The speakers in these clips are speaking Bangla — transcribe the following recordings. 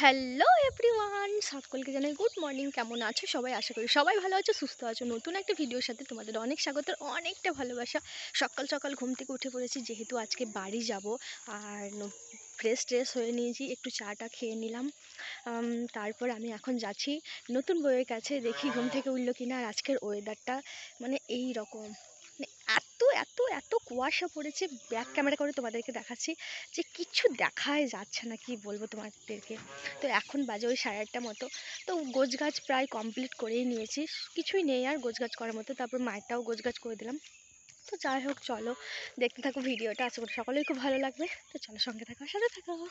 হ্যালো এভরিওয়ান, সকলকে জানাই গুড মর্নিং। কেমন আছো সবাই? আশা করি সবাই ভালো আছো, সুস্থ আছো। নতুন একটা ভিডিওর সাথে তোমাদের অনেক স্বাগত, অনেকটা ভালোবাসা। সকাল সকাল ঘুম থেকে উঠে পড়েছি, যেহেতু আজকে বাড়ি যাব। আর ফ্রেশ ট্রেশ হয়ে নিয়েছি, একটু চাটা খেয়ে নিলাম। তারপর আমি এখন যাচ্ছি নতুন বউয়ের কাছে, দেখি ঘুম থেকে উঠলো কিনা। আর আজকের ওয়েদারটা মানে এই রকম, মানে এত এত এত কুয়াশা পড়েছে, ব্যাক ক্যামেরা করে তোমাদেরকে দেখাচ্ছি যে কিছু দেখাই যাচ্ছে না, কি বলবো তোমাদেরকে। তো এখন বাজে ওই 8:30 মতো। তো গোছগাছ প্রায় কমপ্লিট করেই নিয়েছি, কিছুই নেই আর গোছগাছ করার মতো। তারপর মায়েরটাও গোছগাছ করে দিলাম। তো যাই হোক, চলো দেখতে থাকো ভিডিওটা, আশা করি সকলেই খুব ভালো লাগবে। তো চলো, সঙ্গে থাকো, সাথে থাকো।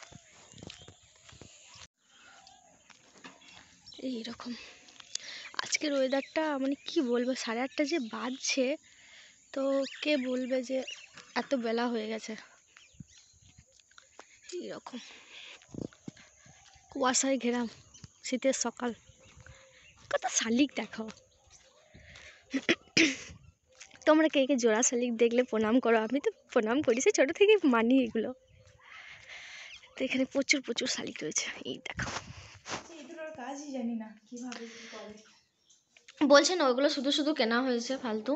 এইরকম আজকের ওয়েদারটা, মানে কি বলবো, 8:30 যে বাজছে, তো কে বলবে যে এত বেলা হয়ে গেছে। এইরকম কুয়াশায় ঘেরা শীতের সকাল, কত শালিক দেখো। তোমরা কে কে জোড়া শালিক দেখলে প্রণাম করো? আমি তো প্রণাম করি, সে ছোটো থেকে মানি এগুলো। তো এখানে প্রচুর প্রচুর শালিক রয়েছে, এই দেখো। কাজই জানি না কিভাবে কি করে। বলছে না, ওগুলো শুধু শুধু কেনা হয়েছে ফালতু।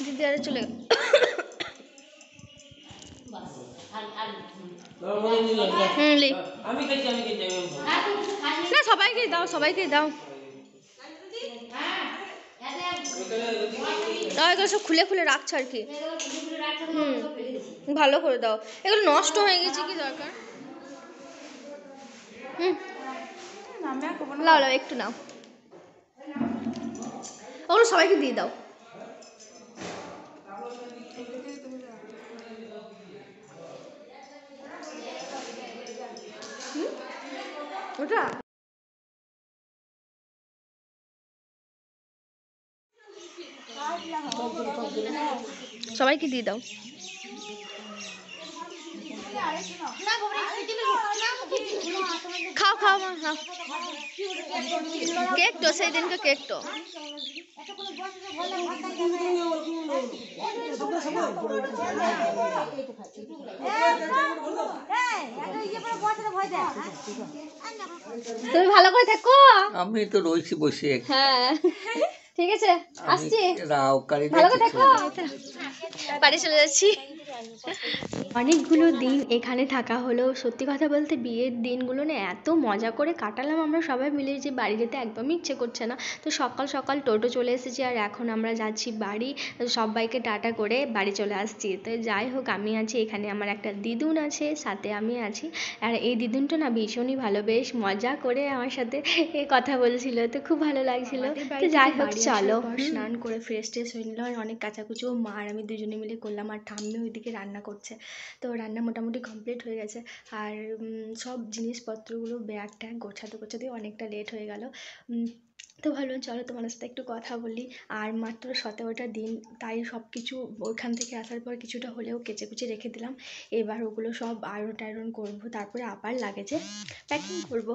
দিদি আরে চলে না, সবাইকে দাও, সবাইকে দাও। দাও, এগুলো সব খুলে খুলে রাখছো আর কি। ভালো করে দাও, এগুলো নষ্ট হয়ে গেছে, কি দরকার। লাও লাও, একটু নাও, ওগুলো সবাইকে দিয়ে দাও। ওটা সবাইকে দিয়ে দাও। খাও খাও মা, খাও। কেক তো সেই দিনকে কেক তো তুমি ভালো করে থাকো। আমি তো রয়েছি বসে। হ্যাঁ ঠিক আছে, আসছি, ভালো করে থাকো। বাড়ি চলে যাচ্ছি। অনেকগুলো দিন এখানে থাকা হলো। সত্যি কথা বলতে বিয়ের দিনগুলো না এত মজা করে কাটালাম আমরা সবাই মিলে যে বাড়ি যেতে একদমই ইচ্ছে করছে না। তো সকাল সকাল টোটো চলে এসেছি, আর এখন আমরা যাচ্ছি বাড়ি। সবাইকে টাটা করে বাড়ি চলে আসছি। তো যাই হোক, আমি আছি এখানে, আমার একটা দিদুন আছে, সাথে আমি আছি। আর এই দিদুনটা না ভীষণই ভালো, বেশ মজা করে আমার সাথে কথা বলছিল, তো খুব ভালো লাগছিল। তো যাই হোক, চলো। স্নান করে ফ্রেশ ট্রেশ হয়ে নিল, আর অনেক কাচাকুচিও মা আর আমি দুজনে মিলে করলাম, আর ঠাম্মি ওইদিকে রান্না করছে। তো রান্না মোটামুটি কমপ্লিট হয়ে গেছে। আর সব জিনিসপত্রগুলো ব্যাগ ট্যাগ গোছাতে গোছাতে অনেকটা লেট হয়ে গেল। তো ভাবলাম চলো তোমার সাথে একটু কথা বলি। আর মাত্র 17টা দিন, তাই সব কিছু ওইখান থেকে আসার পর কিছুটা হলেও কেচে কুচে রেখে দিলাম। এবার ওগুলো সব আয়রন টায়রন করবো, তারপরে আবার লাগেজে প্যাকিং করবো।